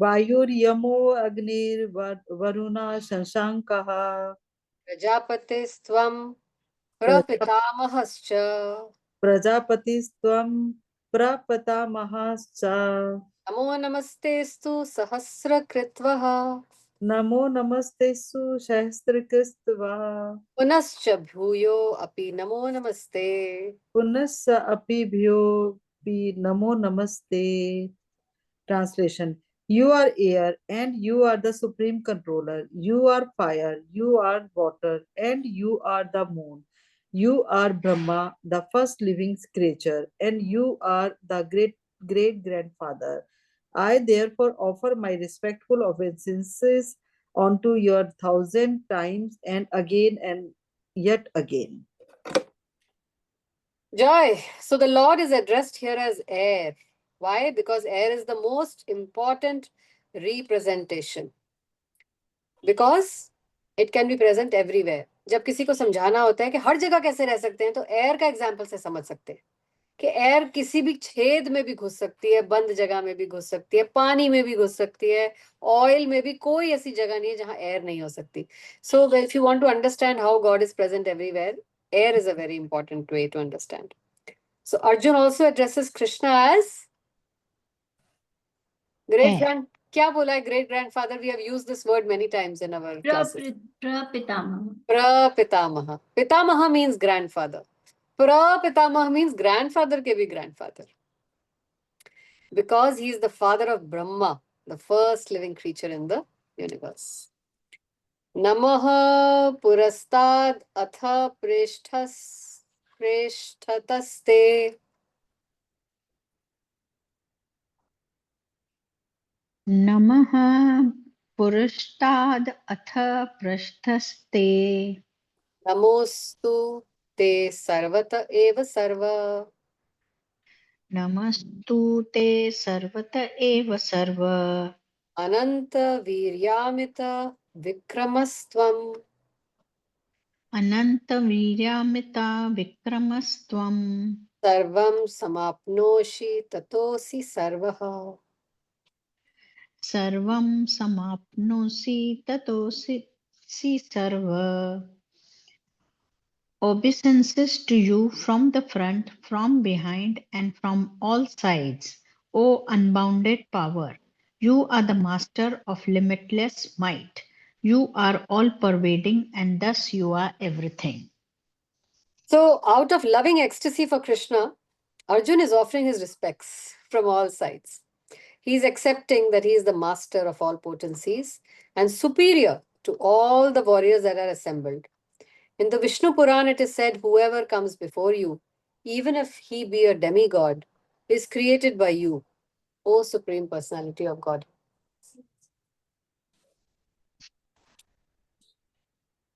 वायुर्यमो अग्निर्वरुणः शशाङ्कः प्रजापतिस्त्वं प्रजा- प्रपितामहश्च प्रजापतिस्त्वं प्रपितामहश्च। नमो नमस्तेस्तु सहस्रकृत्वः नमो नमस्तेषु सहस्रकृत्वः। पुनश्च भूयो अपि नमो नमस्ते। पुनश्च अपि भ्योऽपि नमो नमस्ते। Translation: You are air and you are the supreme controller. You are fire, you are water, and you are the moon. You are Brahma, the first living creature, and you are the great grandfather. I therefore offer my respectful obeisances unto your thousand times and yet again. Joy. So the Lord is addressed here as air. Why? Because air is the most important representation. Because it can be present everywhere. जब किसी को समझाना होता है कि हर जगह कैसे रह सकते हैं, तो एयर का एग्जाम्पल से समझ सकते हैं कि एयर किसी भी छेद में भी घुस सकती है, बंद जगह में भी घुस सकती है, पानी में भी घुस सकती है, ऑयल में भी। कोई ऐसी जगह नहीं है जहां एयर नहीं हो सकती. So if you want to understand how God is present everywhere, air is a very important way to understand. So Arjun also addresses Krishna as great grand. क्या बोला है great grandfather? We have used this word many times in our classes. Prapitamaha. Prapitamaha. Pitamaha means grandfather. Prapitamaha means grandfather के भी grandfather. Because he is the father of Brahma, the first living creature in the universe. Namaha purastad atha preshthataste. नमः पुरस्ताद अथ पृष्ठस्ते. Namostu te sarvata eva sarva. नमस्तु ते सर्वत एव सर्व. Ananta viryamita vikramastvam. अनंत वीर्यामिता विक्रमस्त्वं. Sarvam samapnoshi tatosi sarvaha. सर्वं समाप्नोसि ततोऽसि सर्व. Obeisances to you from the front, from behind, and from all sides, O unbounded power. You are the master of limitless might. You are all pervading, and thus you are everything. So, out of loving ecstasy for Krishna, Arjun is offering his respects from all sides. He is accepting that he is the master of all potencies and superior to all the warriors that are assembled. In the Vishnu Puran, it is said, whoever comes before you, even if he be a demigod, is created by you, O Supreme Personality of God.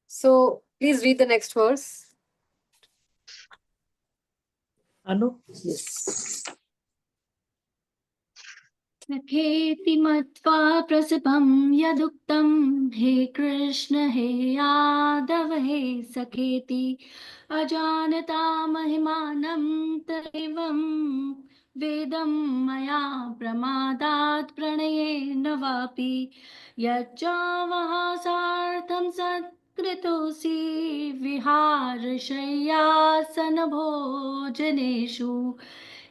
So, please read the next verse. Anu? Yes. सखेति मत्वा प्रसभं यदुक्तं हे कृष्ण हे यादव हे सखेति अजानता महिमानं तदेवं वेदं मया प्रमादात् प्रणयेन वापि यच्चावहासार्थं सत्कृतोऽसि विहारशय्यासनभोजनेषु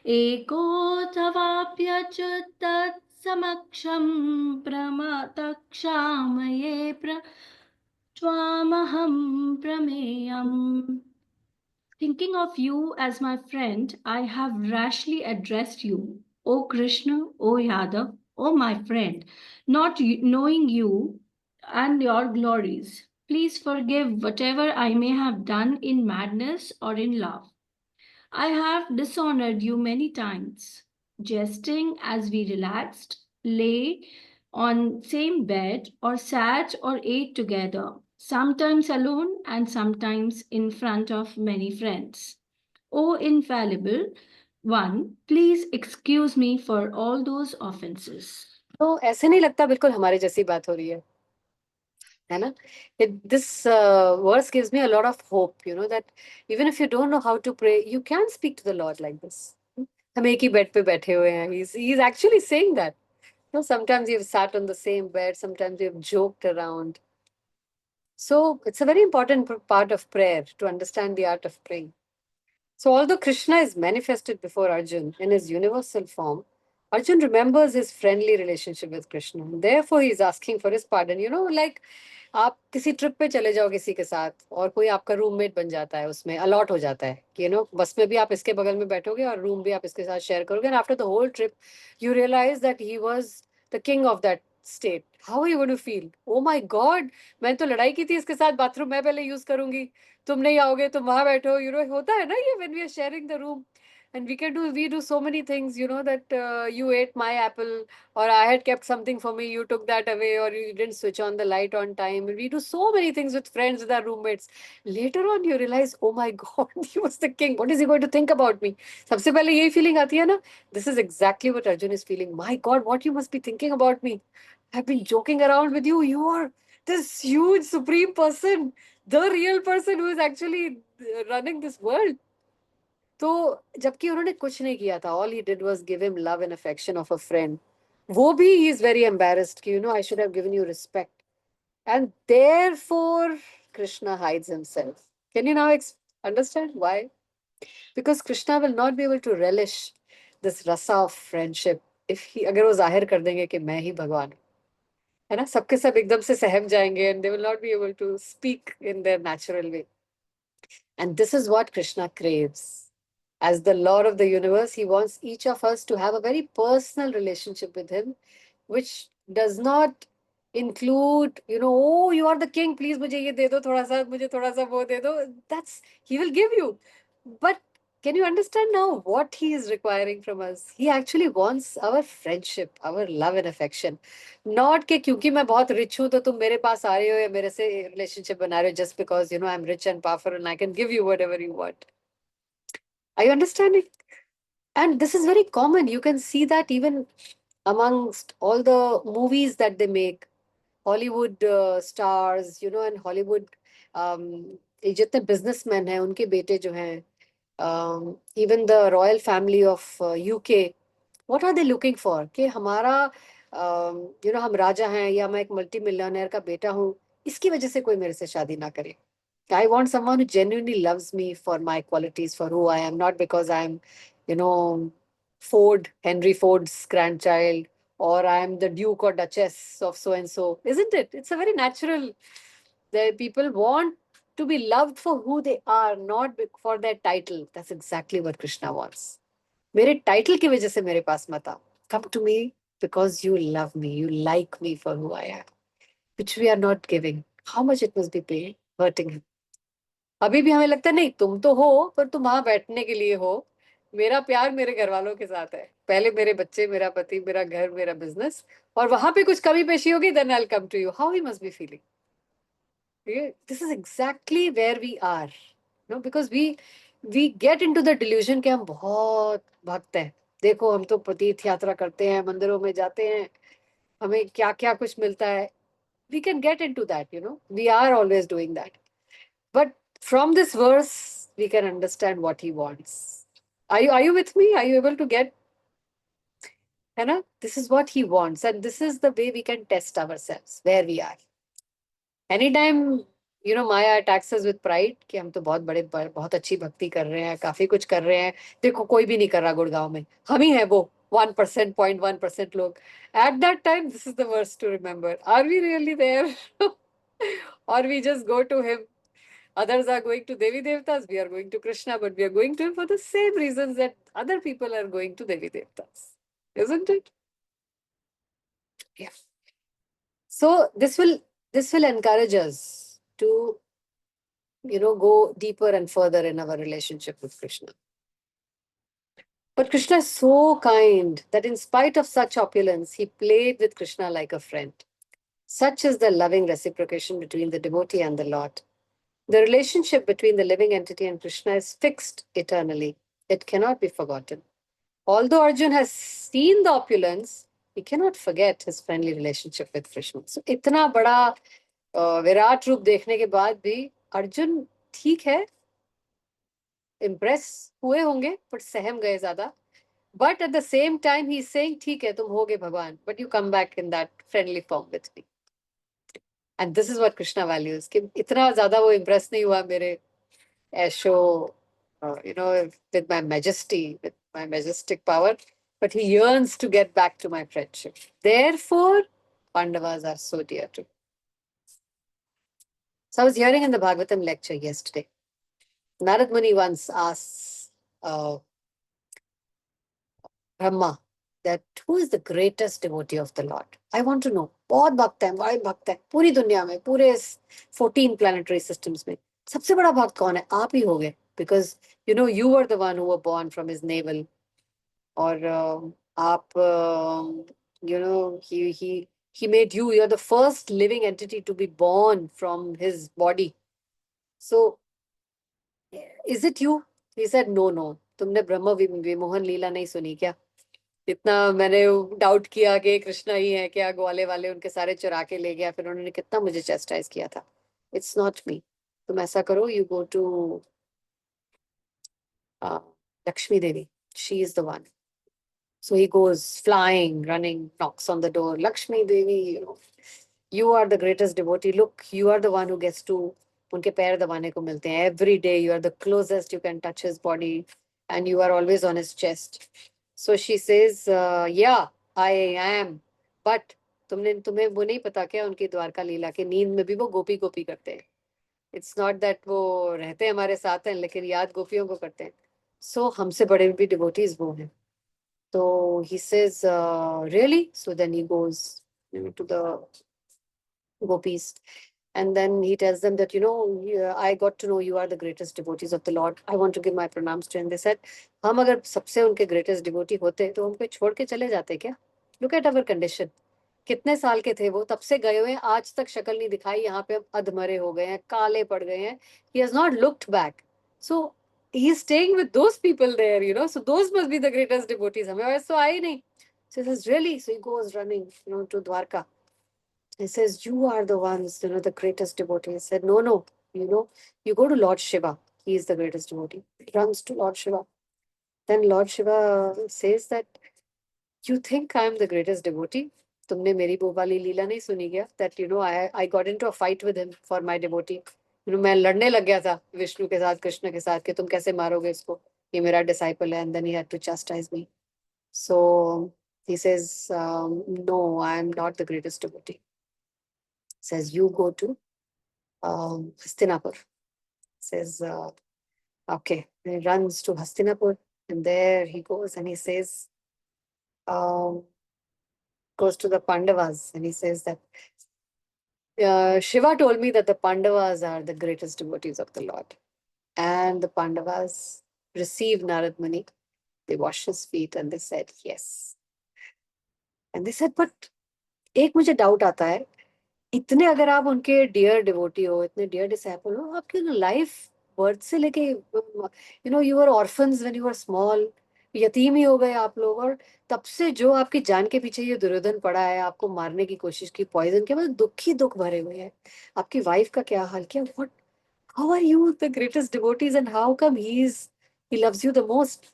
एकोऽथवाप्यच्युतत्समक्षं प्रमतक्षामये त्वामहं प्रमेयम्. Thinking of you as my friend, I have rashly addressed you, O Krishna, O Yadav, O my friend, not knowing you and your glories. Please forgive whatever I may have done in madness or in love. I have dishonored you many times, jesting as we relaxed, lay on same bed, or sat or ate together, sometimes alone and sometimes in front of many friends. O infallible one, please excuse me for all those offenses. तो ऐसे नहीं लगता बिल्कुल हमारे जैसी बात हो रही है ना? This verse gives me a lot of hope, that even if you don't know how to pray, you can speak to the Lord like this. हम एक ही बेड पे बैठे हुए हैं. He's actually saying that. No, sometimes you've sat on the same bed, sometimes you've joked around. So it's a very important part of prayer to understand the art of praying. So although Krishna is manifested before Arjun in his universal form, Arjun remembers his friendly relationship with Krishna. Therefore, he is asking for his pardon. You know, like आप किसी trip पे चले जाओ किसी के साथ और कोई आपका रूममेट बन जाता है, उसमें अलॉट हो जाता है कि बस में भी आप इसके बगल में बैठोगे और रूम भी आप इसके साथ शेयर करोगे, and after the whole trip you realise that he was the king of that state. How you going to feel? Oh my God, मैंने तो लड़ाई की थी इसके साथ, बाथरूम मैं पहले यूज करूंगी, तुम नहीं आओगे, तुम वहां बैठो. होता है ना ये, when we are sharing the room, and we do so many things, that you ate my apple, or I had kept something for me, you took that away, or you didn't switch on the light on time. And we do so many things with friends, with our roommates. Later on you realize, oh my god, he was the king, what is he going to think about me? सबसे पहले यही feeling आती है ना. This is exactly what Arjun is feeling. My god, what you must be thinking about me. I've been joking around with you. You are this huge supreme person, the real person who is actually running this world. तो जबकि उन्होंने कुछ नहीं किया था, all he did was give him love and affection of a friend. वो भी he is very embarrassed कि I should have given you respect, and therefore Krishna hides himself. Can you now understand why? Because Krishna will not be able to relish this rasa of friendship if he अगर वो जाहिर कर देंगे कि मैं ही भगवान हूँ, है ना, सबके सब एकदम से सहम जाएंगे, and they will not be able to speak in their natural way. And this is what Krishna craves. As the Lord of the universe, he wants each of us to have a very personal relationship with him, which does not include, oh, you are the king, please मुझे ये दे दो थोड़ा सा, मुझे थोड़ा सा वो दे दो. That's, he will give you. But can you understand now what he is requiring from us? He actually wants our friendship, our love and affection. Not कि क्योंकि मैं बहुत rich हूँ तो तुम मेरे पास आ रहे हो या मेरे से relationship बना रहे हो just because, I'm rich and powerful and I can give you whatever you want. Are you understanding? And this is very common. You can see that even amongst all the movies that they make. Hollywood stars, and Hollywood, ये जितने businessmen हैं, उनके बेटे जो हैं, even the royal family of UK, what are they looking for? कि हमारा, हम राजा हैं या मैं एक मल्टी मिलियनर का बेटा हूँ, इसकी वजह से कोई मेरे से शादी ना करे. I want someone who genuinely loves me for my qualities, for who I am, not because I'm, Henry Ford's grandchild, or I'm the Duke or Duchess of so and so. Isn't it? It's a very natural. The people want to be loved for who they are, not for their title. That's exactly what Krishna wants. मेरे title की वजह से मेरे पास मत आओ. Come to me because you love me, you like me for who I am, which we are not giving. How much it must be pain, hurting him. अभी भी हमें लगता है नहीं, तुम तो हो पर तुम वहां बैठने के लिए हो. मेरा प्यार मेरे घर वालों के साथ है, पहले मेरे बच्चे, मेरा पति, मेरा घर, मेरा बिजनेस, और वहां पे कुछ कमी पेशी होगी, then I will come to you. How he must be feeling. This is exactly where we are, because we get into the delusion कि हम बहुत भक्त हैं. देखो हम तो तीर्थ यात्रा करते हैं, मंदिरों में जाते हैं, हमें क्या क्या कुछ मिलता है. We can get into that, we are always doing that. But from this verse, we can understand what he wants. Are you with me? Are you able to get? Hannah, this is what he wants, and this is the way we can test ourselves where we are. Anytime, Maya attacks us with pride कि हम तो बहुत अच्छी भक्ति कर रहे हैं, काफी कुछ कर रहे हैं, देखो कोई भी नहीं कर रहा गुड़गांव में, हम ही है वो 1%, 0.1% लोग. At that time, this is the verse to remember. Are we really there? Or we just go to him? Others are going to Devi Devtas, we are going to Krishna, but we are going to him for the same reasons that other people are going to Devi Devtas. Isn't it? Yeah. So this will encourage us to, go deeper and further in our relationship with Krishna. But Krishna is so kind that in spite of such opulence, he played with Krishna like a friend. Such is the loving reciprocation between the devotee and the Lord. The relationship between the living entity and Krishna is fixed eternally. It cannot be forgotten. Although Arjun has seen the opulence, he cannot forget his friendly relationship with Krishna. So इतना बड़ा विराट रूप देखने के बाद भी अर्जुन ठीक है, impress हुए होंगे, पर सहम गए ज्यादा. But at the same time, he's saying, ठीक है, तुम होगे भगवान, but you come back in that friendly form with me. And this is what Krishna values. कि इतना ज़्यादा वो impress नहीं हुआ मेरे ऐशो, with my majesty, with my majestic power, but he yearns to get back to my friendship. Therefore, Pandavas are so dear to me. So I was hearing in the Bhagavatam lecture yesterday, Narad Muni once asks Brahma that who is the greatest devotee of the Lord? I want to know. बहुत भक्त है, बड़े भक्त है, पूरी दुनिया में, पूरे 14 planetary systems में सबसे बड़ा भक्त कौन है? आप ही होगे, because you were the one who were born from his navel. और आप he made you. You're the first living entity to be born from his body. So is it you? He said, no. तुमने ब्रह्म विमोहन लीला नहीं सुनी क्या? इतना मैंने doubt किया कि कृष्णा ही है क्या, ग्वाले वाले उनके सारे चुरा के ले गया, फिर उन्होंने कितना मुझे चेस्टाइज किया था. It's not me. तुम ऐसा करो, you go to Lakshmi Devi. She is the one. So he goes flying, running, knocks on the door. Lakshmi Devi, you are the greatest devotee. Look, you are the one who gets to उनके पैर दबाने को मिलते हैं. Every day you are the closest you can touch his body and you are always on his chest. So she says, yeah, I am. But तुम्हें वो नहीं पता क्या उनकी द्वारका लीला के नींद में भी वो गोपी गोपी करते हैं. It's not that वो रहते हैं हमारे साथ हैं, लेकिन याद गोपियों को करते हैं. So हमसे बड़े भी devotees वो हैं. So he says, really? So then he goes to the gopis. And then he tells them that, I got to know you are the greatest devotees of the Lord. I want to give my pranams to you. And they said, हम अगर सबसे उनके greatest devotee होते तो हमको छोड़ के चले जाते क्या? Look at our condition. कितने साल के थे वो, तब से गए हुए हैं, आज तक शक्ल नहीं दिखाई, यहाँ पे अधमरे हो गए हैं, काले पड़ गए हैं. He has not looked back. So he's staying with those people there, so those must be the greatest devotees. हमें वैसे तो आए नहीं. So he says, really? So he goes running, to Dwarka. He says, you are the ones, the greatest devotee. He said, no, you go to Lord Shiva. He is the greatest devotee. He runs to Lord Shiva. Then Lord Shiva says that, you think I am the greatest devotee? तुमने मेरी वो वाली लीला नहीं सुनी क्या? That I got into a fight with him for my devotee. मैं लड़ने लग गया था विष्णु के साथ, कृष्ण के साथ, कि तुम कैसे मारोगे इसको, ये मेरा disciple है. And then he had to chastise me. So he says, no, I am not the greatest devotee. Says, you go to Hastinapur. Says, okay. And he runs to Hastinapur, and there he goes and he says, goes to the Pandavas, and he says that Shiva told me that the Pandavas are the greatest devotees of the Lord. And the Pandavas received Narad Muni. They washed his feet and they said, yes. And they said, but एक मुझे doubt आता है, इतने अगर आप उनके dear devotee हो, इतने डियर डिसाइपल हो, आपकी लाइफ बर्थ से लेके you were orphans when you were small, यतीम ही हो गए आप लोग, और तब से जो आपकी जान के पीछे ये दुर्योधन पड़ा है, आपको मारने की कोशिश की, पॉइजन के बाद दुख ही दुख भरे हुए हैं. आपकी वाइफ का क्या हाल किया? What, how are you the greatest devotees and how come he loves you the most?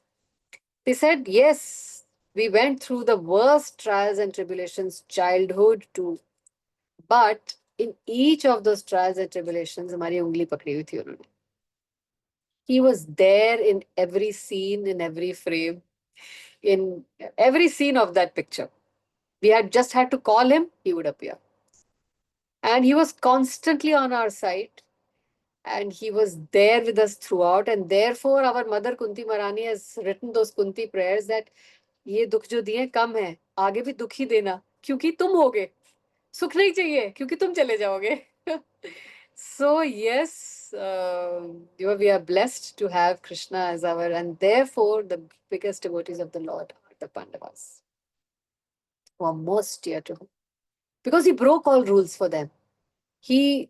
They said, yes, we went through the worst trials and tribulations, childhood to, but in each of those trials and tribulations, हमारी उंगली पकड़ी हुई थी उन्होंने. He was there in every scene, in every frame, in every scene of that picture. We had just had to call him, he would appear. And he was constantly on our side. And he was there with us throughout. And therefore, our mother Kunti Maharani has written those Kunti prayers that ये दुख जो दिए कम है, आगे भी दुख ही देना, क्योंकि तुम होगे. सुख नहीं चाहिए, क्योंकि तुम चले जाओगे. So yes, we are blessed to have Krishna as our, and therefore the biggest devotees of the Lord are the Pandavas, who are most dear to him, because he broke all rules for them. He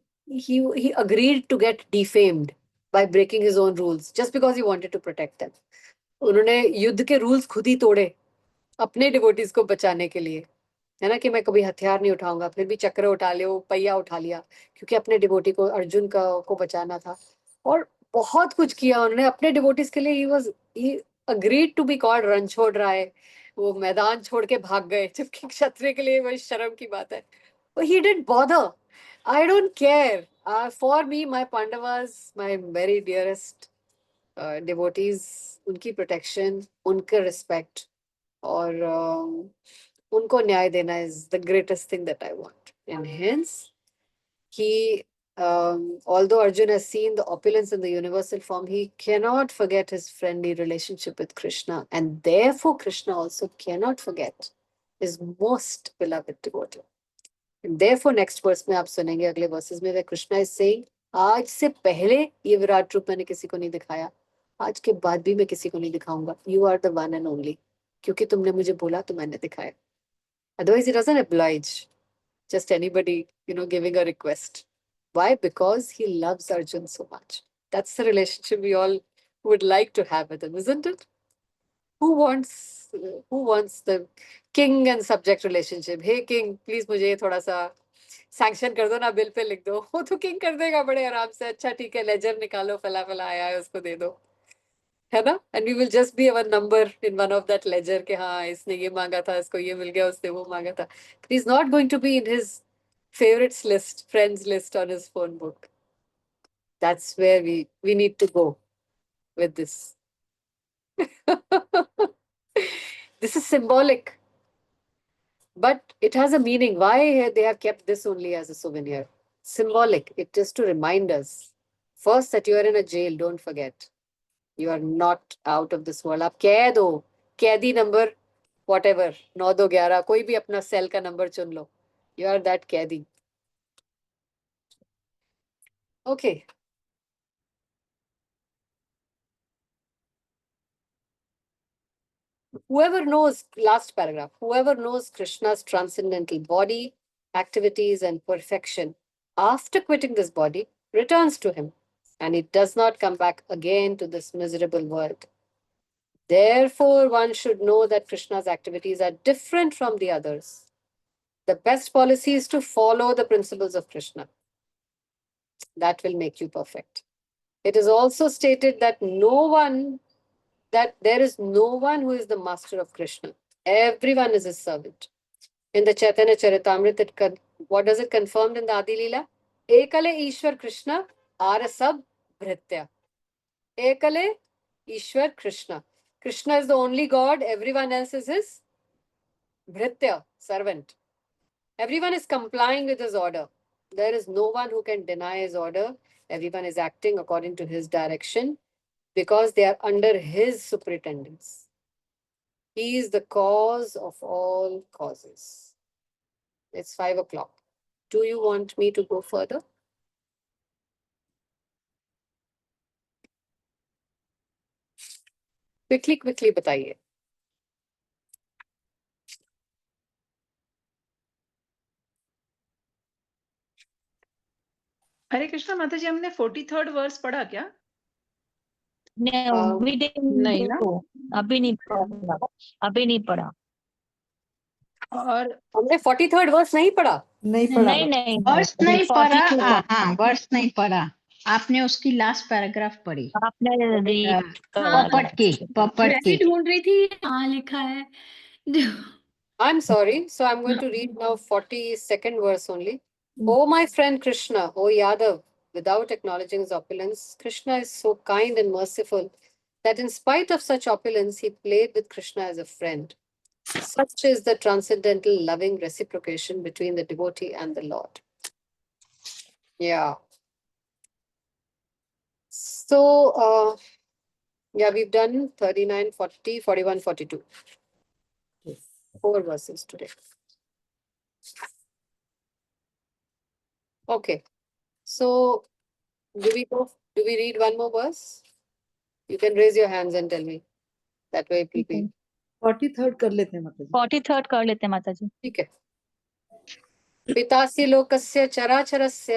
agreed to get defamed by breaking his own rules just because he wanted to protect them. उन्होंने युद्ध के rules खुद ही तोड़े अपने devotees को बचाने के लिए, है ना, कि मैं कभी हथियार नहीं उठाऊंगा, फिर भी चक्र उठा लिया, वो पहिया उठा लिया, क्योंकि अपने डिवोटी को, अर्जुन को बचाना था. और बहुत कुछ किया उन्होंने अपने डिवोटीज के लिए. agreed to be called Ranchhod राय, वो मैदान छोड़ के भाग गए, जबकि क्षत्रिय के लिए वही शर्म की बात है. But he didn't bother. I don't care. For me, my Pandavas, my very dearest devotees, उनकी protection, उनका respect, और उनको न्याय देना is the greatest thing that I want. And hence, he, although Arjun has seen the opulence in the universal form, he cannot forget his friendly relationship with Krishna. And therefore, Krishna also cannot forget his most beloved devotee. And therefore, next verse में आप सुनेंगे, अगले verses में, where Krishna is saying, आज से पहले ये विराट रूप मैंने किसी को नहीं दिखाया, आज के बाद भी मैं किसी को नहीं दिखाऊंगा. You are the one and only. क्योंकि तुमने मुझे बोला तो मैंने दिखाया. Otherwise, he doesn't oblige just anybody, giving a request. Why? Because he loves Arjun so much. That's the relationship we all would like to have with him, isn't it? Who wants the king and subject relationship? Hey king, please मुझे ये थोड़ा सा sanction कर दो ना, bill pay लिख दो. वो तो किंग कर देगा बड़े आराम से. अच्छा ठीक है, लेजर निकालो, फला फला आया है, उसको दे दो, है ना? And we will just be our number in one of that ledger कि हाँ इसने ये मांगा था, इसको ये मिल गया, उसने वो मांगा था. But he's not going to be in his favorites list, friends list on his phone book. That's where we need to go with this. This is symbolic, but it has a meaning. Why they have kept this only as a souvenir? Symbolic. It is to remind us, first, that you are in a jail. Don't forget. You are not out of this world. आप कैद हो, कैदी number whatever, 9 2 11, कोई भी अपना cell का number चुन लो. You are that कैदी. Okay. Whoever knows, last paragraph, whoever knows Krishna's transcendental body, activities, and perfection, after quitting this body, returns to him, and it does not come back again to this miserable world. Therefore, one should know that Krishna's activities are different from the others. The best policy is to follow the principles of Krishna. That will make you perfect. It is also stated that there is no one who is the master of Krishna. Everyone is his servant. In the Chaitanya Charitamrita, what does it confirmed in the Adi Leela? Ekale Ishwar Krishna Arasab Bhritya. Ekale Ishwar Krishna. Krishna is the only God, everyone else is his Bhritya, servant. Everyone is complying with his order. There is no one who can deny his order. Everyone is acting according to his direction because they are under his superintendence. He is the cause of all causes. It's 5 o'clock. Do you want me to go further? Quickly बताइए. हरे कृष्णा माता जी, हमने 43rd verse पढ़ा क्या? Um, नहीं ना? अभी नहीं पढ़ा. और हमने 43rd वर्स नहीं पढ़ा. नहीं पढ़ा. नहीं वर्ष नहीं पढ़ा. 42 हाँ, वर्ष नहीं पढ़ा. आपने उसकी लास्ट पैराग्राफ पढ़ी. आपने read करा पपट की. वैसे ढूंढ रही थी, हाँ लिखा है. I'm sorry. So I'm going to read now 42nd verse only. Oh, my friend Krishna, oh Yadav, without acknowledging his opulence, Krishna is so kind and merciful that in spite of such opulence, he played with Krishna as a friend. Such is the transcendental loving reciprocation between the devotee and the Lord. Yeah. So, yeah, we've done 39, 40, 41, 42. Yes. 4 verses today. Okay. So, do we read one more verse? You can raise your hands and tell me. That way it will be. 43rd कर लेते हैं माता जी. 43rd कर लेते हैं माता जी. ठीक है. पितासि लोकस्य चराचरस्य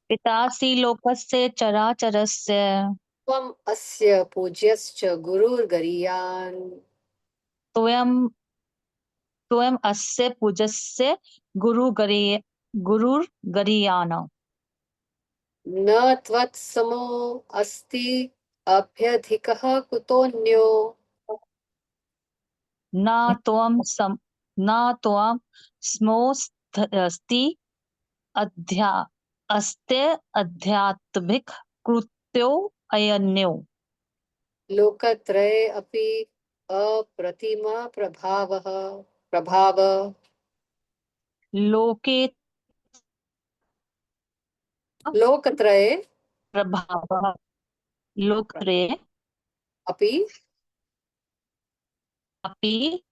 पितासि लोकस्य चराचरस्य त्वम् अस्य पूज्यश्च गुरुर्गरीयान् त्वम् अस्य पूज्यस्य गुरुर्गरीयान् न त्वत्समो अस्ति अभ्यधिकः कुतोऽन्यो न त्वं स्मोऽस्ति अस्ते अध्यात्मिक कृत्यो अयन्यो लोकत्रये अपि अप्रतिमा प्रभाव लोके लोकत्रये प्रभावः लोकत्रये अपि अपि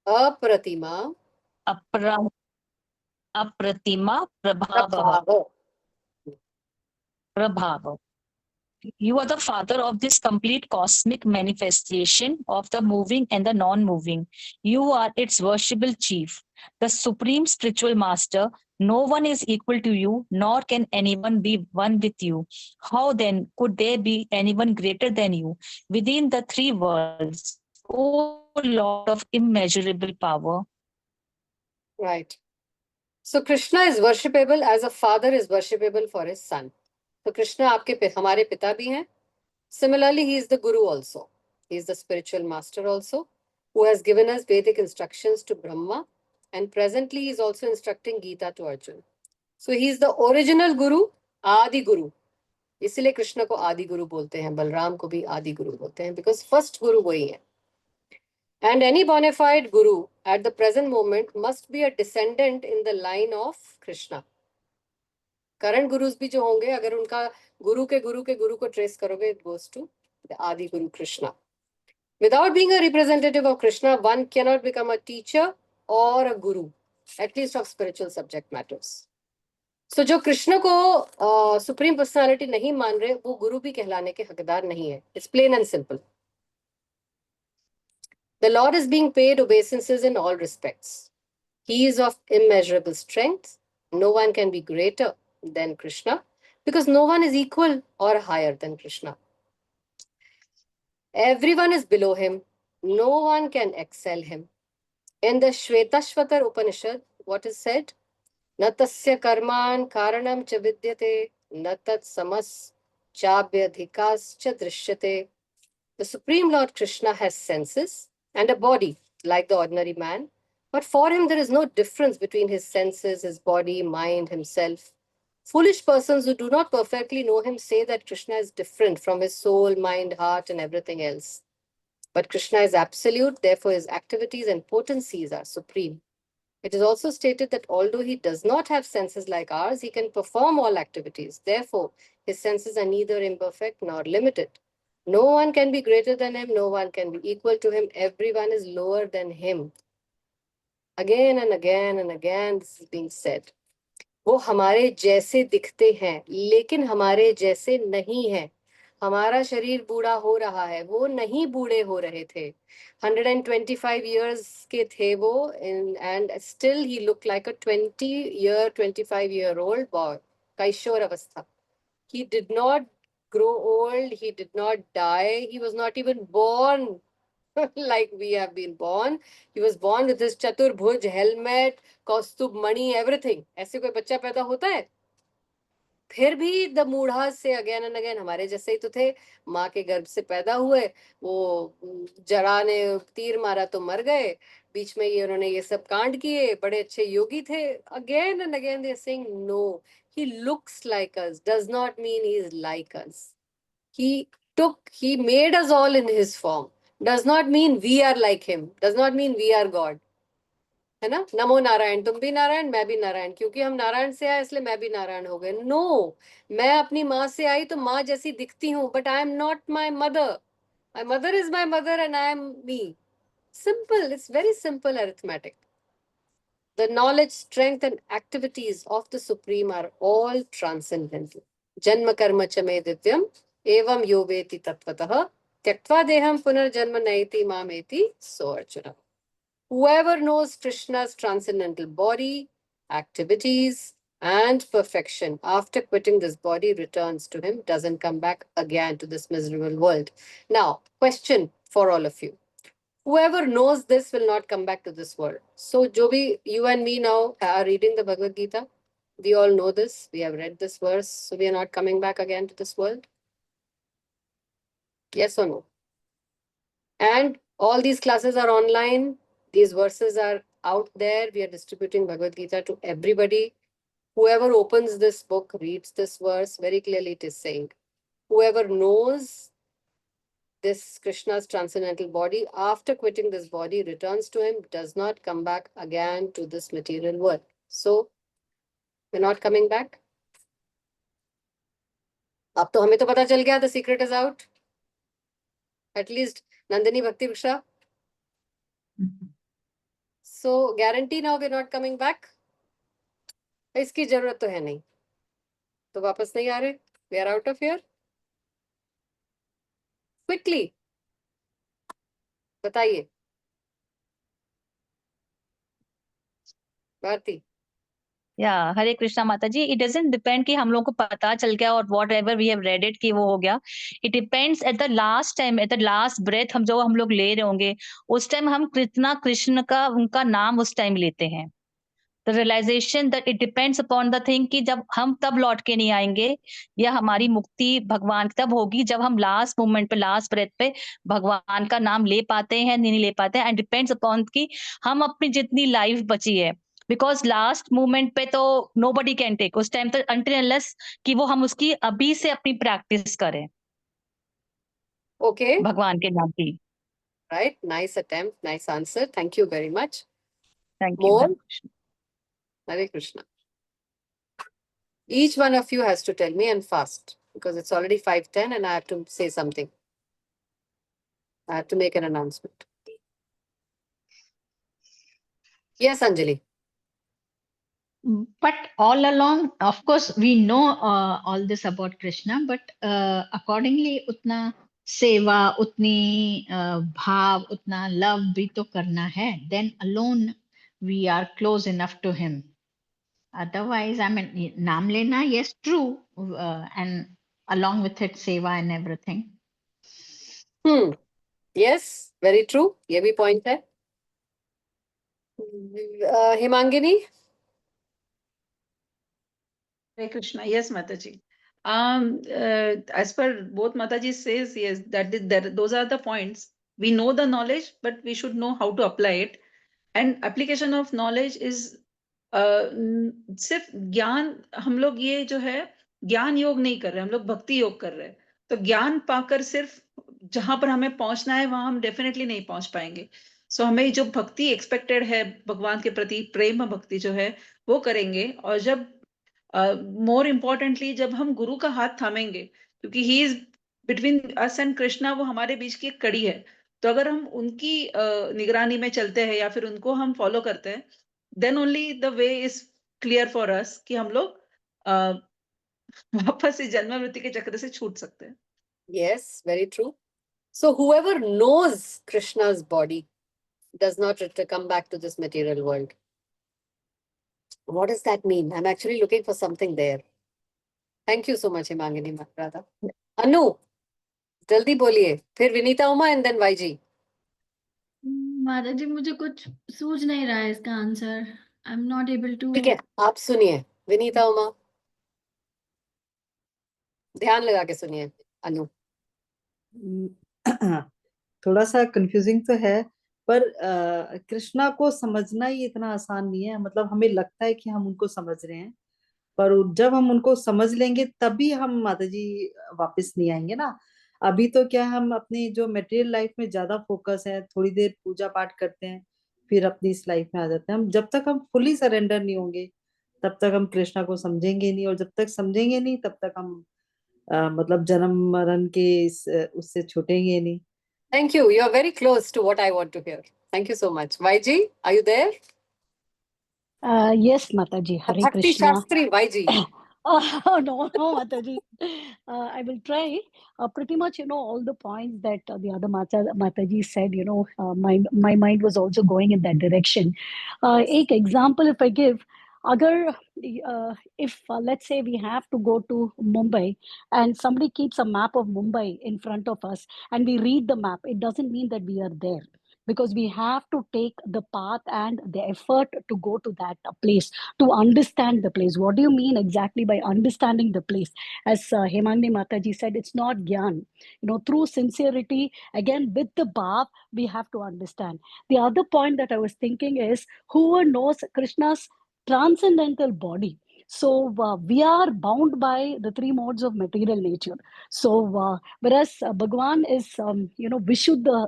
अप्रतिमा अप्र अप्रतिमा प्रभावः प्रभाव. You are the father of this complete cosmic manifestation of the moving and the non-moving. You are its worshipable chief, the supreme spiritual master. No one is equal to you, nor can anyone be one with you. How then could there be anyone greater than you within the three worlds, O Lord of immeasurable power? Right. So Krishna is worshipable as a father is worshipable for his son. So Krishna हमारे पिता भी हैं. Similarly, he is the guru also. He is the spiritual master also, who has given us Vedic instructions to Brahma, and presently he is also instructing Gita to Arjuna. So he is the original guru, Adi Guru. इसलिए कृष्ण को आदि गुरु बोलते हैं, बलराम को भी आदि गुरु बोलते हैं, because first guru वही है. And any bona fide guru at the present moment must be a descendant in the line of Krishna. Current gurus भी जो होंगे, अगर उनका गुरु के गुरु को trace करोगे, it goes to the Adi Guru Krishna. Without being a representative of Krishna, one cannot become a teacher or a guru, at least of spiritual subject matters. So जो कृष्ण को सुप्रीम पर्सनालिटी नहीं मान रहे, वो गुरु भी कहलाने के हकदार नहीं है. It's plain and simple. The Lord is being paid obeisances in all respects. He is of immeasurable strength. No one can be greater than Krishna because no one is equal or higher than Krishna. Everyone is below him. No one can excel him. In the Shvetashvatar Upanishad, what is said? Na tasya karman karanam cha vidyate, na tat samas chabhyadhikas cha drishyate. The Supreme Lord Krishna has senses and a body like the ordinary man, but for him there is no difference between his senses, his body, mind, himself. Foolish persons who do not perfectly know him say that Krishna is different from his soul, mind, heart, and everything else. But Krishna is absolute, therefore his activities and potencies are supreme. It is also stated that although he does not have senses like ours, he can perform all activities. Therefore, his senses are neither imperfect nor limited. No one can be greater than him, no one can be equal to him, everyone is lower than him. Again and again and again, this is being said. वो हमारे जैसे दिखते हैं, लेकिन हमारे जैसे नहीं है. हमारा शरीर बूढ़ा हो रहा है, वो नहीं बूढ़े हो रहे थे. 125 years के थे वो, and still he looked like a 25-year-old boy. कैशोर अवस्था. He did not grow old, he did not die, he was not even born like we have been born. He was born with his Chaturbhuj helmet, Kaustubh Mani, everything. ऐसे कोई बच्चा पैदा होता है? फिर भी the मूढ़ा से अगेन एंड अगेन हमारे जैसे ही तो थे. माँ के गर्भ से पैदा हुए, वो जरा ने तीर मारा तो मर गए. बीच में ये उन्होंने ये सब कांड किए, बड़े अच्छे योगी थे. Again and again they are saying no, he looks like us does not mean he is like us. He made us all in his form. Does not mean we are like him. Does not mean we are God. है ना? नमो नारायण, तुम भी नारायण, मैं भी नारायण. क्योंकि हम नारायण से आए इसलिए मैं भी नारायण हो गए. नो, मैं अपनी माँ से आई तो माँ जैसी दिखती हूँ, but I am not my mother. My mother is my mother and I am me. Simple. It's very simple arithmetic. The knowledge, strength, and activities of the Supreme are all transcendental. Janma karma cha me divyam, evam yo veti tatvatah, tyaktva deham punarjanma naiti mameti, so Arjuna. Whoever knows Krishna's transcendental body, activities, and perfection after quitting this body returns to him, doesn't come back again to this miserable world. Now, question for all of you. Whoever knows this will not come back to this world. So, Joby, you and me now are reading the Bhagavad Gita. We all know this. We have read this verse. So, we are not coming back again to this world. Yes or no? And all these classes are online. These verses are out there. We are distributing Bhagavad Gita to everybody. Whoever opens this book, reads this verse, very clearly it is saying, whoever knows this Krishna's transcendental body, after quitting this body, returns to him, does not come back again to this material world. So, we're not coming back. अब तो हमें तो पता चल गया, the secret is out. At least Nandini Bhakti Vriksha. So, guarantee now we're not coming back. इसकी जरूरत तो है नहीं, तो वापस नहीं आ रहे. We are out of here. Quickly. बताइए. भारती. या हरे कृष्णा माता जी. इट डजंट डिपेंड कि हम लोग को पता चल गया और whatever we have read it कि वो हो गया. It depends at the last time, at the last breath हम लोग ले रहे होंगे, उस टाइम हम कितना कृष्ण का उनका नाम उस टाइम लेते हैं. The realisation that it depends upon the thing कि जब हम तब लौट के नहीं आएंगे, या हमारी मुक्ति भगवान तब होगी जब हम लास्ट मोमेंट पे, लास्ट ब्रेथ पे भगवान का नाम ले पाते हैं, नहीं ले पाते हैं. एंड डिपेंड्स अपॉन कि हम अपनी जितनी लाइफ बची है, बिकॉज लास्ट मोमेंट पे तो नोबडी कैन टेक उस टाइम तक अनटिल अनलेस कि वो हम उसकी अभी से अपनी प्रैक्टिस करें Okay. भगवान के नाम की. Right. Nice attempt. Nice answer. Thank you very much. Thank you. More? Hare Krishna. Each one of you has to tell me and fast because it's already 5:10 and I have to say something. I have to make an announcement. Yes, Anjali. But all along, of course, we know all this about Krishna, but accordingly, utna seva, utni bhav, utna love bhi to karna hai. Then alone we are close enough to him. Otherwise, I mean, naam lena, yes, true, and along with it, seva and everything. Yes, very true. ये भी point है. Himangini. Hare Krishna. Yes, Mataji. As per both Mataji says, yes, those are the points. We know the knowledge, but we should know how to apply it. And application of knowledge is सिर्फ ज्ञान. हम लोग ये जो है ज्ञान योग नहीं कर रहे, हम लोग भक्ति योग कर रहे हैं. तो ज्ञान पाकर सिर्फ जहां पर हमें पहुंचना है वहां हम डेफिनेटली नहीं पहुंच पाएंगे. सो हमें जो भक्ति एक्सपेक्टेड है भगवान के प्रति, प्रेम भक्ति जो है वो करेंगे. और जब मोर इम्पोर्टेंटली जब हम गुरु का हाथ थामेंगे, क्योंकि he is between us and Krishna, वो हमारे बीच की एक कड़ी है. तो अगर हम उनकी निगरानी में चलते हैं या फिर उनको हम फॉलो करते हैं, then only the way is clear for us कि हम लोग वापस इस जन्म मृत्यु के चक्र से छूट सकते हैं. Yes, very true. So whoever knows Krishna's body does not come back to this material world. What does that mean? I'm actually looking for something there. Thank you so much, Himangini Radha. Anu, जल्दी बोलिए. फिर Vinita Uma and then YG. माता जी मुझे कुछ सूझ नहीं रहा है इसका answer. I am not able to. ठीक है, आप सुनिए. विनीता उमा, ध्यान लगा के सुनिए. अनु. थोड़ा सा कंफ्यूजिंग तो है, पर कृष्णा को समझना ही इतना आसान नहीं है. मतलब हमें लगता है कि हम उनको समझ रहे हैं, पर जब हम उनको समझ लेंगे तभी हम माता जी वापस नहीं आएंगे ना. अभी तो क्या हम अपनी जो मटेरियल लाइफ में ज्यादा फोकस है, थोड़ी देर पूजा पाठ करते हैं, फिर अपनी इस लाइफ में आ जाते हैं. हम जब तक हम फुली सरेंडर नहीं होंगे तब तक हम कृष्णा को समझेंगे नहीं, और जब तक समझेंगे नहीं तब तक हम मतलब जन्म मरण के उससे छूटेंगे नहीं. Thank you. You are very close to what I want to hear. Thank you so much. YG, are you there? Yes, Mataji. Hare Bhakti Krishna. Shastri, YG. Oh, no, Mataji. I will try. Pretty much, all the points that the other Mataji said, my mind was also going in that direction. Ek example, if I give, if let's say we have to go to Mumbai and somebody keeps a map of Mumbai in front of us and we read the map, it doesn't mean that we are there. because we have to take the path and the effort to go to that place, to understand the place. What do you mean exactly by understanding the place? As Hemangni Mataji said, it's not gyan. Through sincerity, again, with the bhav, we have to understand. The other point that I was thinking is, whoever knows Krishna's transcendental body, so we are bound by the three modes of material nature. So whereas Bhagwan is, Vishuddha,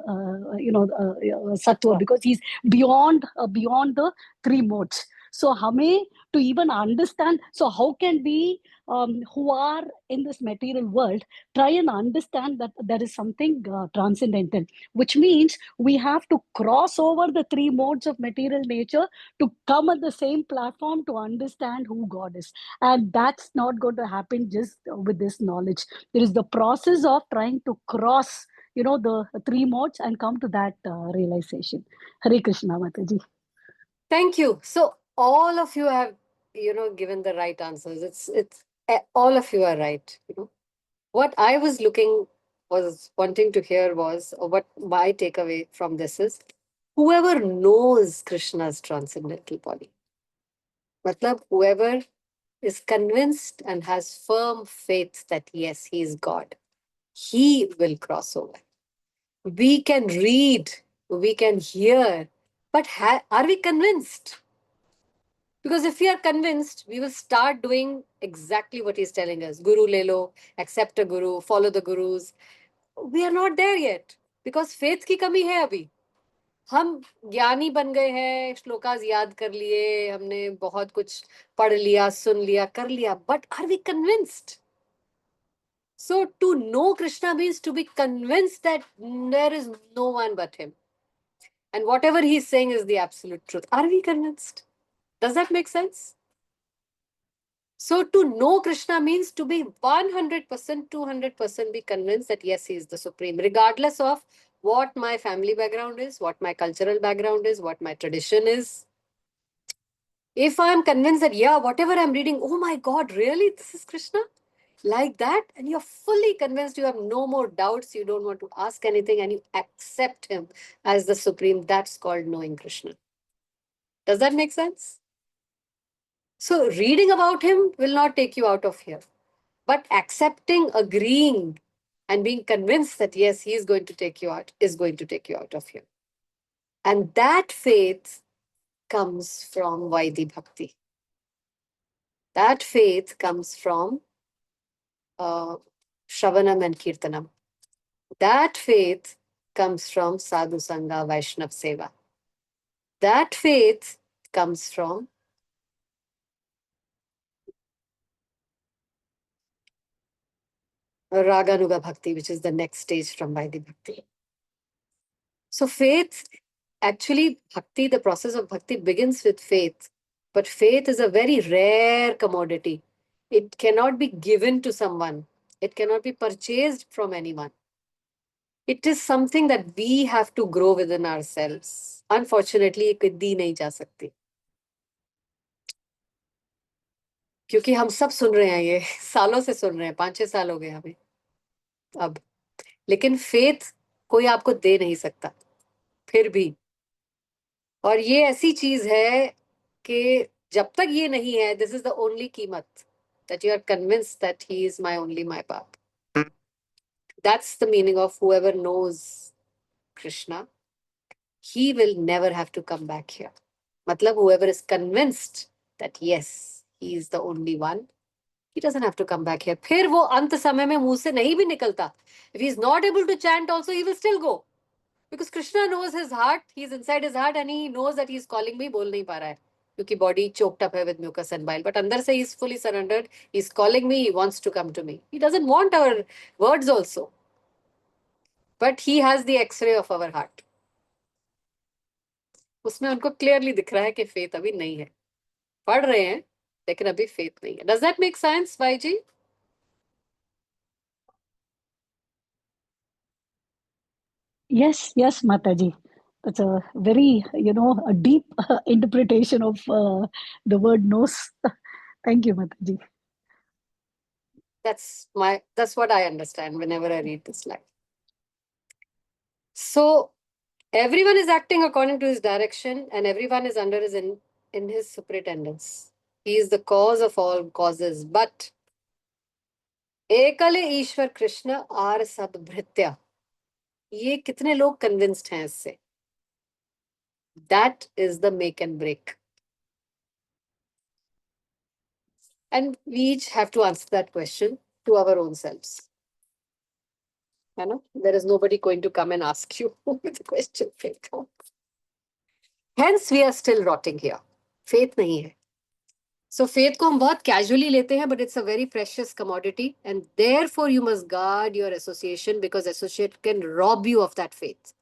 Sattva, because he's beyond the three modes. So hame to even understand, so how can we who are in this material world try and understand that there is something transcendental, which means we have to cross over the three modes of material nature to come at the same platform to understand who God is. And that's not going to happen just with this knowledge. There is the process of trying to cross, the three modes and come to that realization. Hare Krishna, Mataji. Thank you. So all of you have, given the right answers. It's all of you are right. What I was wanting to hear was, or what my takeaway from this is, whoever knows Krishna's transcendental body, matlab whoever is convinced and has firm faith that yes, he is God, he will cross over. We can read, we can hear, but are we convinced? Because if we are convinced, we will start doing exactly what he's telling us. Guru le lo, accept a guru, follow the gurus. We are not there yet because faith की कमी है अभी. हम ज्ञानी बन गए हैं, श्लोकास याद कर लिए, हमने बहुत कुछ पढ़ लिया, सुन लिया, कर लिया, but are we convinced? So to know Krishna means to be convinced that there is no one but him. And whatever he's saying is the absolute truth. Are we convinced? Does that make sense? So to know Krishna means to be 100%, 200% be convinced that yes, he is the supreme, regardless of what my family background is, what my cultural background is, what my tradition is. If I am convinced that, yeah, whatever I'm reading, oh my God, really, this is Krishna? Like that, and you're fully convinced, you have no more doubts, you don't want to ask anything, and you accept him as the supreme, that's called knowing Krishna. Does that make sense? So reading about him will not take you out of here. But accepting, agreeing, and being convinced that yes, he is going to take you out, is going to take you out of here. And that faith comes from Vaidhi Bhakti. That faith comes from Shravanam and Kirtanam. That faith comes from Sadhu Sangha, Vaishnav Seva. That faith comes from Raganuga Bhakti, which is the next stage from Vaidhi Bhakti. So faith, actually, Bhakti, the process of Bhakti begins with faith. But faith is a very rare commodity. It cannot be given to someone. It cannot be purchased from anyone. It is something that we have to grow within ourselves. Unfortunately, ये कभी नहीं जा सकती. क्योंकि हम सब सुन रहे हैं, ये सालों से सुन रहे हैं, 5-6 साल हो गए हमें अब. लेकिन फेथ कोई आपको दे नहीं सकता फिर भी. और ये ऐसी चीज है कि जब तक ये नहीं है, दिस इज द ओनली कीमत, that you are convinced that he is my only my Bap. That's the meaning of whoever knows Krishna, he will never have to come back here. Matlab, whoever is convinced that yes, he is the only one, he doesn't have to come back here. फिर वो अंत समय में मुंह से नहीं भी निकलता. If he is not able to chant also, he will still go. Because Krishna knows his heart, he's inside his heart and he knows that he's calling me, बोल नहीं पा रहा है. क्योंकि body choked up है with mucus and bile. But अंदर से he's fully surrendered. He's calling me, he wants to come to me. He doesn't want our words also. But he has the x-ray of our heart. उसमें उनको clearly दिख रहा है कि faith अभी नहीं है. पढ़ रहे हैं, लेकिन अभी faith नहीं है. Does that make sense, Vaiji? Yes, yes, Mataji. That's a very, a deep interpretation of the word knows. Thank you, Mataji. That's what I understand whenever I read this line. So Everyone is acting according to his direction, and everyone is under his in his superintendence. He is the cause of all causes. But एकले ईश्वर Krishna are सब भृत्य, ये कितने लोग convinced हैं इससे? That is the make and break. And we each have to answer that question to our own selves. You know, there is nobody going to come and ask you the question. Hence, we are still rotting here. Faith नहीं है. So faith को हम बहुत casually लेते हैं, but it's a very precious commodity, and therefore you must guard your association, because associate can rob you of that faith.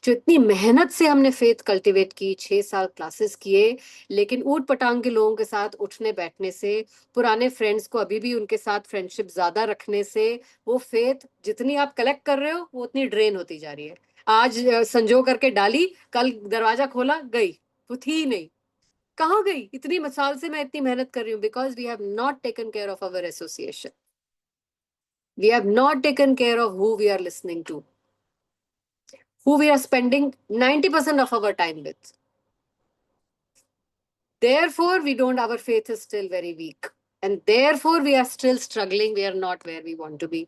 जो इतनी मेहनत से हमने फेथ कल्टीवेट की, 6 साल क्लासेस किए, लेकिन ऊट पटांग के लोगों के साथ उठने बैठने से, पुराने फ्रेंड्स को अभी भी उनके साथ फ्रेंडशिप ज्यादा रखने से, वो फेथ जितनी आप कलेक्ट कर रहे हो वो उतनी ड्रेन होती जा रही है. आज संजो करके डाली, कल दरवाजा खोला, गई, वो थी ही नहीं. कहाँ गई? इतनी साल से मैं इतनी मेहनत कर रही हूँ. Because we have not taken care of our association. We have not taken care of who we are listening to, who we are spending 90% of our time with. Therefore, our faith is still very weak. And therefore, we are still struggling. We are not where we want to be.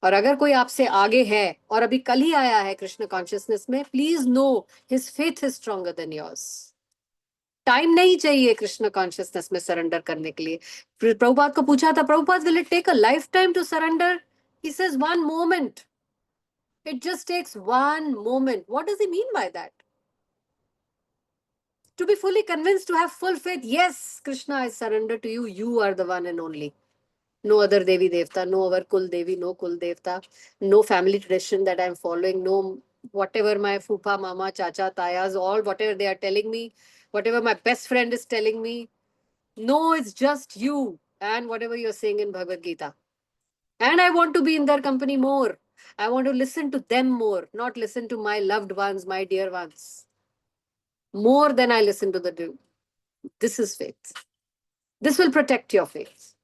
और अगर कोई आपसे आगे है और अभी कल ही आया है कृष्ण कॉन्शियसनेस में, please know his faith is stronger than yours. Time नहीं चाहिए कृष्ण कॉन्शियसनेस में सरेंडर करने के लिए. प्रभुपाद को पूछा था, Prabhupada will it take a lifetime to surrender? He says 1 moment. It just takes 1 moment. What does he mean by that? To be fully convinced, to have full faith. Yes, Krishna, I surrender to you. You are the one and only. No other Devi Devta, no other Kul Devi, no Kul Devta, no family tradition that I'm following, no whatever my Fupa, Mama, Chacha, Tayas, all whatever they are telling me, whatever my best friend is telling me. No, it's just you and whatever you're saying in Bhagavad Gita. And I want to be in their company more. I want to listen to them more, not listen to my loved ones, my dear ones. More than I listen to the dude. This is faith. This will protect your faith.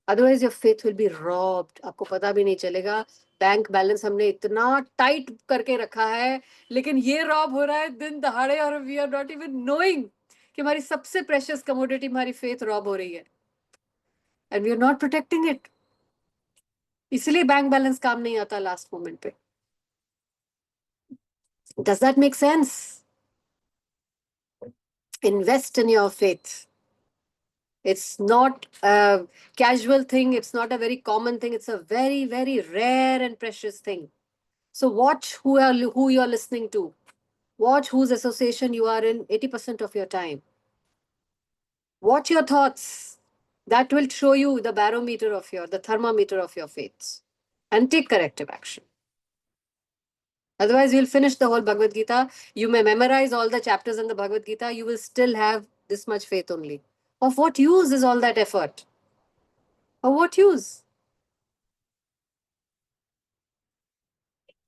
Otherwise, your faith will be robbed. आपको पता भी नहीं चलेगा. Bank balance हमने इतना tight करके रखा है, लेकिन ये रॉब हो रहा है दिन दहाड़े, और we are not even knowing कि हमारी सबसे प्रेशियस कमोडिटी हमारी फेथ रॉब हो रही है. And we are not protecting it. इसलिए बैंक बैलेंस काम नहीं आता लास्ट मोमेंट पे. Does that make sense? Invest in your faith. It's not a casual thing. It's not a very common thing. It's a very, very rare and precious thing. So watch who you are listening to. Watch whose association you are in 80% of your time. Watch your thoughts. That will show you the barometer of the thermometer of your faith. And take corrective action. Otherwise, you'll finish the whole Bhagavad Gita. You may memorize all the chapters in the Bhagavad Gita. You will still have this much faith only. Of what use is all that effort? Of what use?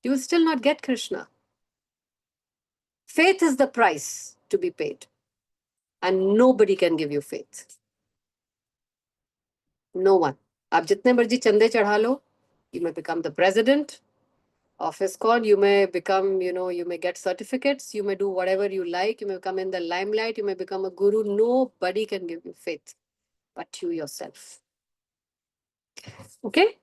You will still not get Krishna. Faith is the price to be paid. And nobody can give you faith. No one. आप जितने मर्जी चंदे चढ़ा लो, you may become the president of ISKCON, you may become, you may get certificates, you may do whatever you like, you may come in the limelight, you may become a guru. Nobody can give you faith but you yourself. Okay?